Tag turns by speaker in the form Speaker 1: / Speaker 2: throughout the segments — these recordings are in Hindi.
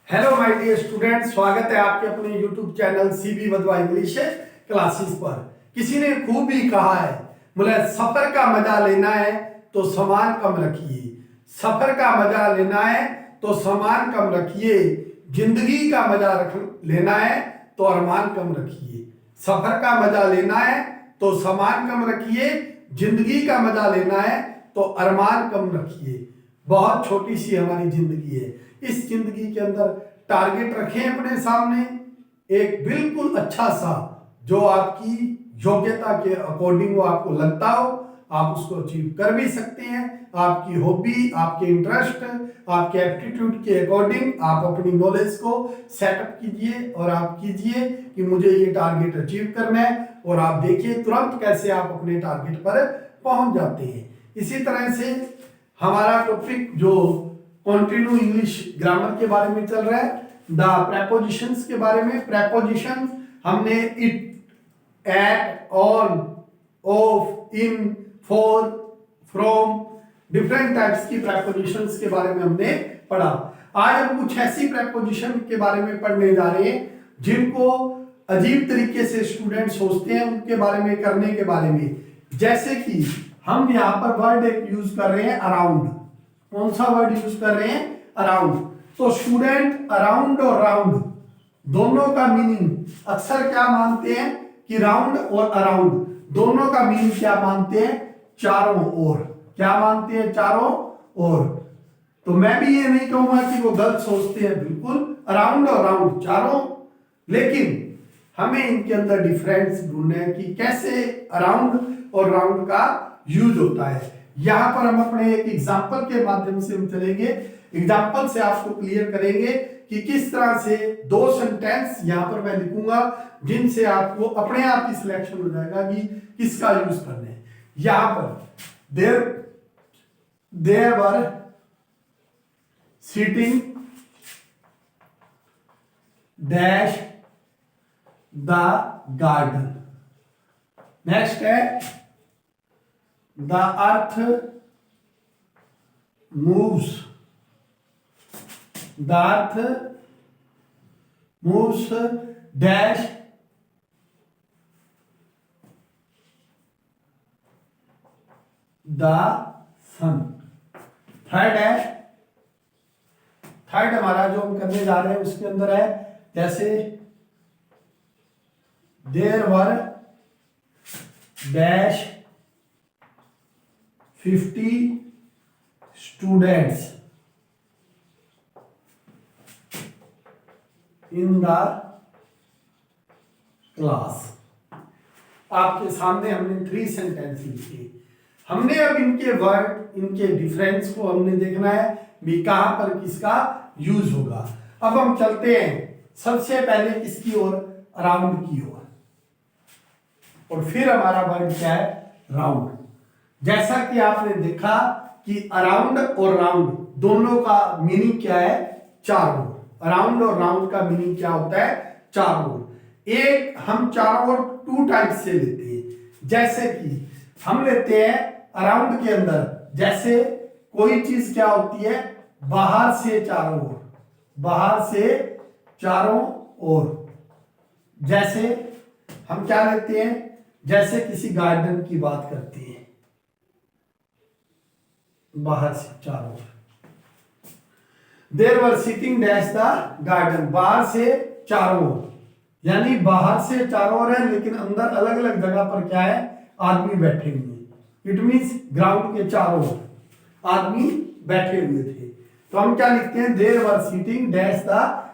Speaker 1: हेलो माय डियर स्टूडेंट, स्वागत है आपके अपने YouTube channel CB Wadhwa English classes पर। किसी ने खूब ही कहा है, बोले सफर का मजा लेना है तो सामान कम रखिए। सफर का मजा लेना है तो सामान कम रखिए, जिंदगी का मजा लेना है तो अरमान कम रखिए। सफर का मजा लेना है तो सामान कम रखिए, जिंदगी का मजा लेना है तो अरमान कम रखिए। बहुत छोटी सी हमारी जिंदगी है। इस जिंदगी के अंदर टारगेट रखें अपने सामने, एक बिल्कुल अच्छा सा जो आपकी योग्यता के अकॉर्डिंग वो आपको लगता हो, आप उसको अचीव कर भी सकते हैं। आपकी हॉबी, आपके इंटरेस्ट, आपके एप्टीट्यूड के अकॉर्डिंग आप अपनी नॉलेज को सेटअप कीजिए और आप कीजिए कि मुझे ये टारगेट अचीव करना है, और आप देखिए तुरंत कैसे आप अपने टारगेट पर पहुंच जाते हैं। इसी तरह से हमारा टॉपिक जो कॉन्टिन्यू इंग्लिश ग्रामर के बारे में चल रहा है, द प्रेपोजिशंस के बारे में। प्रेपोजिशन हमने it, at, on, of, in, for, from, different types की प्रेपोजिशंस के बारे में हमने पढ़ा। आज हम कुछ ऐसी प्रेपोजिशन के बारे में पढ़ने जा रहे हैं जिनको अजीब तरीके से स्टूडेंट सोचते हैं, उनके बारे में, करने के बारे में। जैसे कि हम यहाँ पर वर्ड एक यूज कर रहे हैं अराउंड। कौन सा वर्ड यूज कर रहे हैं? अराउंड। तो स्टूडेंट अराउंड और राउंड दोनों का मीनिंग अक्सर क्या मानते हैं कि राउंड और अराउंड दोनों का मीनिंग क्या मानते हैं? चारों ओर। क्या मानते हैं? चारों ओर। तो मैं भी ये नहीं कहूंगा कि वो गलत सोचते हैं, बिल्कुल अराउंड और राउंड चारों, लेकिन हमें इनके अंदर डिफरेंस ढूंढना है कि कैसे अराउंड और राउंड का यूज होता है। यहां पर हम अपने एक एग्जाम्पल के माध्यम से हम चलेंगे। एग्जाम्पल से आपको क्लियर करेंगे कि किस तरह से दो सेंटेंस यहां पर मैं लिखूंगा जिनसे आपको अपने आप ही सिलेक्शन हो जाएगा कि किसका यूज करना है। यहां पर there were sitting dash the garden. Next है the earth moves. The earth moves dash the sun. Third है, थर्ड हमारा जो हम करने जा रहे हैं उसके अंदर है जैसे there were dash 50 students in the class। आपके सामने हमने 3 सेंटेंस लिखे। हमने अब इनके वर्ड, इनके डिफरेंस को हमने देखना है भी कहां पर किसका यूज होगा। अब हम चलते हैं सबसे पहले किसकी ओर? अराउंड की ओर, और फिर हमारा वर्ड क्या है? राउंड। जैसा कि आपने देखा कि अराउंड और राउंड दोनों का मीनिंग क्या है? चारों ओर। अराउंड और राउंड का मीनिंग क्या होता है? चारों ओर। एक हम चारों ओर 2 टाइप से लेते हैं। जैसे कि हम लेते हैं अराउंड के अंदर, जैसे कोई चीज क्या होती है? बाहर से चारों ओर, बाहर से चारों ओर। जैसे हम क्या लेते हैं? जैसे किसी गार्डन की बात करते हैं, बाहर से चारों ओर। There were sitting dash the garden, बाहर से चारों ओर, यानी बाहर से चारों ओर है लेकिन अंदर अलग अलग जगह पर क्या है? आदमी बैठे हुए हैं। इट मींस ग्राउंड के चारों ओर आदमी बैठे हुए थे। तो हम क्या लिखते हैं? There were sitting dash the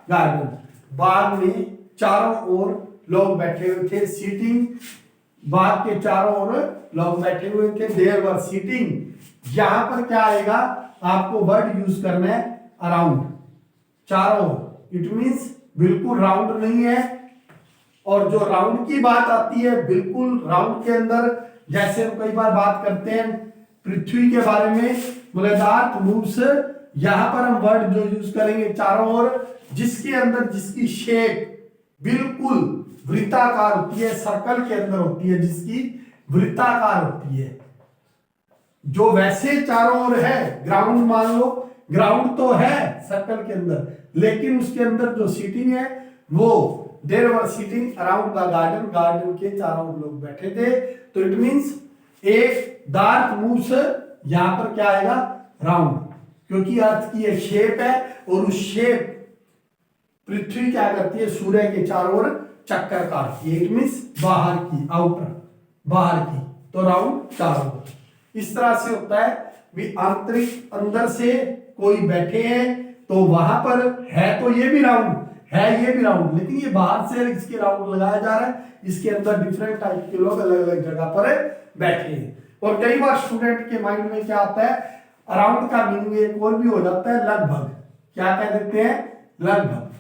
Speaker 1: garden, बाग में चारों ओर लोग बैठे हुए थे। सीटिंग, बाग के चारों ओर लोग बैठे हुए थे। देयर वर सिटिंग, यहां पर क्या आएगा? आपको वर्ड यूज करना है अराउंड, चारों। इट मींस बिल्कुल राउंड नहीं है। और जो राउंड की बात आती है, बिल्कुल राउंड के अंदर, जैसे हम कई बार बात करते हैं पृथ्वी के बारे में, बोले द अर्थ मूव्स, यहां पर हम वर्ड जो यूज करेंगे चारों ओर, जिसके अंदर जिसकी शेप बिल्कुल वृत्ताकार होती है, सर्कल के अंदर होती है, जिसकी वृत्ताकार होती है, जो वैसे चारों ओर है। ग्राउंड मान लो ग्राउंड तो है सर्कल के अंदर, लेकिन उसके अंदर जो सीटिंग है वो there were seating around the garden, garden के चारों ओर लोग बैठे थे। तो इट मींस एक डार्क मूव्स, यहां पर क्या आएगा राउंड, क्योंकि अर्थ की एक शेप है और उस शेप पृथ्वी क्या करती है, सूर्य के चारों ओर चक्कर काटती है। इट मींस बाहर की, आउटर, बाहर की, तो राउंड चारों ओर। इस तरह से होता है भी आंतरिक अंदर से कोई बैठे हैं तो वहां पर है तो ये भी राउंड है, ये भी राउंड, लेकिन ये बाहर से इसके राउंड लगाया जा रहा है। इसके अंदर डिफरेंट टाइप के लोग अलग अलग जगह पर बैठे हैं। और कई बार स्टूडेंट के माइंड में क्या आता है, अराउंड का मीनिंग एक और भी हो जाता है लगभग। क्या कह देते हैं, लगभग।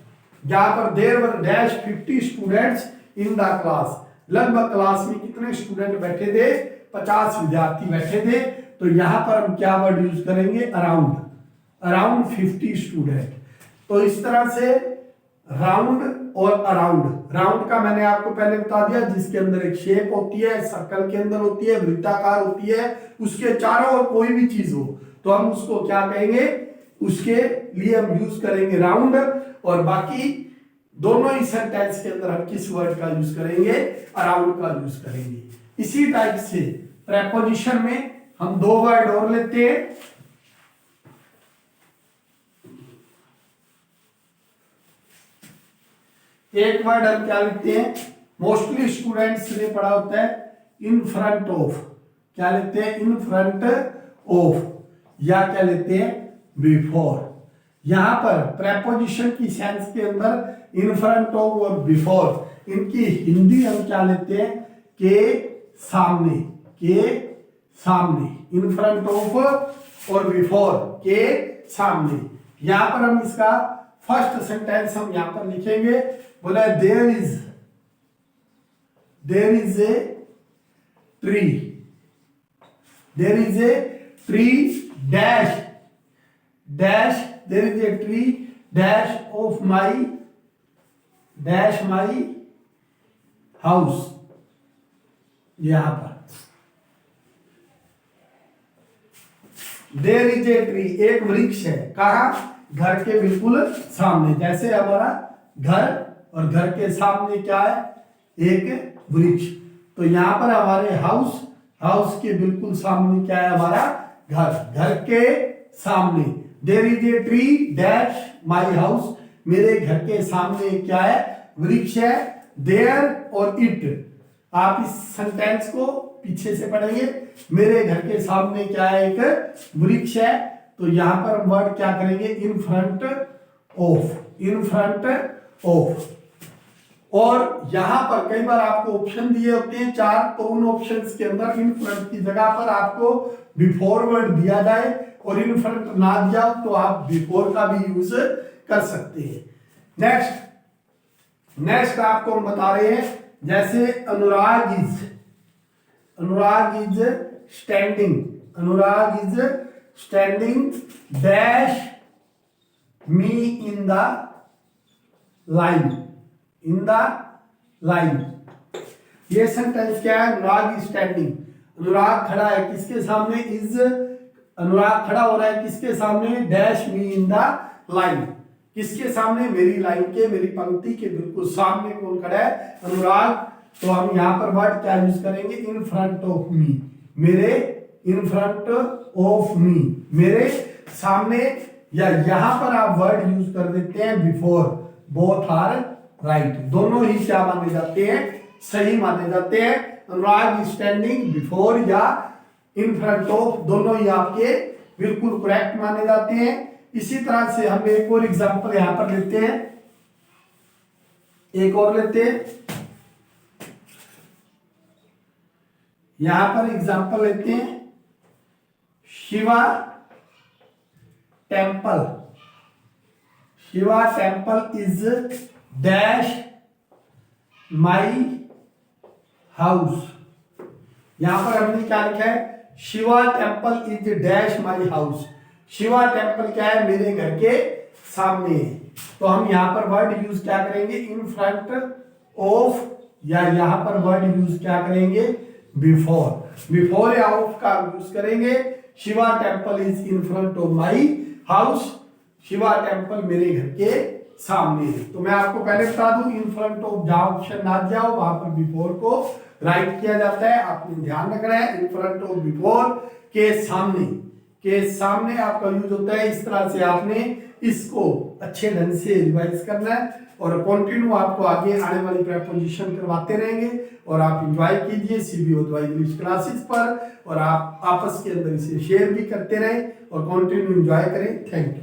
Speaker 1: जहां पर there were dash 50 students in the class, लगभग क्लास में कितने स्टूडेंट बैठे थे, 50 विद्यार्थी बैठे थे। तो यहां पर हम क्या वर्ड यूज करेंगे, अराउंड, अराउंड 50 स्टूडेंट। तो इस तरह से राउंड और अराउंड, राउंड का मैंने आपको पहले बता दिया, जिसके अंदर एक शेप होती है, सर्कल के अंदर होती है, वृत्ताकार होती है, उसके चारों ओर कोई भी चीज हो तो हम उसको क्या कहेंगे, उसके लिए हम यूज करेंगे राउंड। और बाकी दोनों ही सेंटेंस के अंदर हम किस वर्ड का यूज करेंगे, अराउंड का यूज करेंगे। इसी टाइप से प्रेपोजिशन में हम दो वर्ड और लेते हैं। एक वर्ड हम क्या लिखते हैं, मोस्टली स्टूडेंट्स ने पढ़ा होता है इन फ्रंट ऑफ, क्या लेते हैं, इन फ्रंट ऑफ, या क्या लेते हैं, बिफोर। यहां पर प्रेपोजिशन की सेंस के अंदर इन फ्रंट ऑफ और बिफोर, इनकी हिंदी हम क्या लेते हैं, के सामने, के सामने, इन फ्रंट ऑफ और बिफोर, के सामने। यहां पर हम इसका फर्स्ट सेंटेंस हम यहां पर लिखेंगे, बोला there is a tree, there is a tree dash dash, there is a tree dash of my dash my house. यहां पर देयर इज ए ट्री, एक वृक्ष है, कहा, घर के बिल्कुल सामने। जैसे हमारा घर और घर के सामने क्या है, एक वृक्ष। तो यहां पर हमारे हाउस, हाउस के बिल्कुल सामने क्या है, हमारा घर, घर के सामने। There is a tree dash my house, मेरे घर के सामने क्या है, वृक्ष है। देयर और इट, आप इस सेंटेंस को पीछे से पढ़ेंगे, मेरे घर के सामने क्या है, एक वृक्ष है। तो यहां पर हम वर्ड क्या करेंगे, in front of, in front of. और यहां पर कई बार आपको ऑप्शन दिए होते हैं 4, तो उन ऑप्शंस के अंदर इन फ्रंट की जगह पर आपको बिफोर वर्ड दिया जाए और इन फ्रंट ना दिया हो तो आप बिफोर का भी यूज कर सकते हैं। नेक्स्ट आपको हम बता रहे हैं, जैसे Anurag is standing, Anurag is standing dash me in the line, in the line. ये सेंटेंस क्या है, अनुराग इज स्टैंडिंग, अनुराग खड़ा है किसके सामने, इज, अनुराग खड़ा हो रहा है किसके सामने, dash me in the line, किसके सामने, मेरी लाइन के, मेरी पंक्ति के बिल्कुल सामने कौन खड़ा है, अनुराग। तो हम यहां पर वर्ड क्या यूज करेंगे, इन फ्रंट ऑफ मी, मेरे, इन फ्रंट ऑफ मी, मेरे सामने। या यहां पर आप वर्ड यूज कर देते हैं बिफोर, बोथ आर राइट, दोनों ही क्या माने जाते हैं, सही माने जाते हैं। अनुराग इज स्टैंडिंग बिफोर या इन फ्रंट ऑफ, दोनों ही आपके बिल्कुल करेक्ट माने जाते हैं। इसी तरह से हम एक और एग्जांपल यहां पर लेते हैं, एक और लेते हैं, यहां पर एग्जांपल लेते हैं, Shiva temple, Shiva temple is dash my house. यहां पर हमने क्या लिखा है, Shiva temple is dash my house, Shiva temple क्या है, मेरे घर के सामने है। तो हम यहां पर वर्ड यूज क्या करेंगे, इन फ्रंट ऑफ, या यहां पर वर्ड यूज क्या करेंगे, बिफोर, बिफोर या ऑफ का यूज करेंगे। Shiva temple is in front of my house Shiva temple मेरे घर के सामने है। तो मैं आपको पहले बता दूं, इन फ्रंट ऑफ जहां ऑप्शन ना जाओ वहां पर बिफोर को राइट किया जाता है। आपने ध्यान रखना है, इन फ्रंट ऑफ बिफोर के सामने आपका यूज होता है। इस तरह से आपने इसको अच्छे ढंग से रिवाइज करना है और कंटिन्यू आपको आगे आने वाली प्रेपोजिशन करवाते रहेंगे और आप एंजॉय कीजिए सीबी वधवा इंग्लिश क्लासेस पर और आप आपस के अंदर इसे शेयर भी करते रहें और कंटिन्यू एंजॉय करें। Thank you.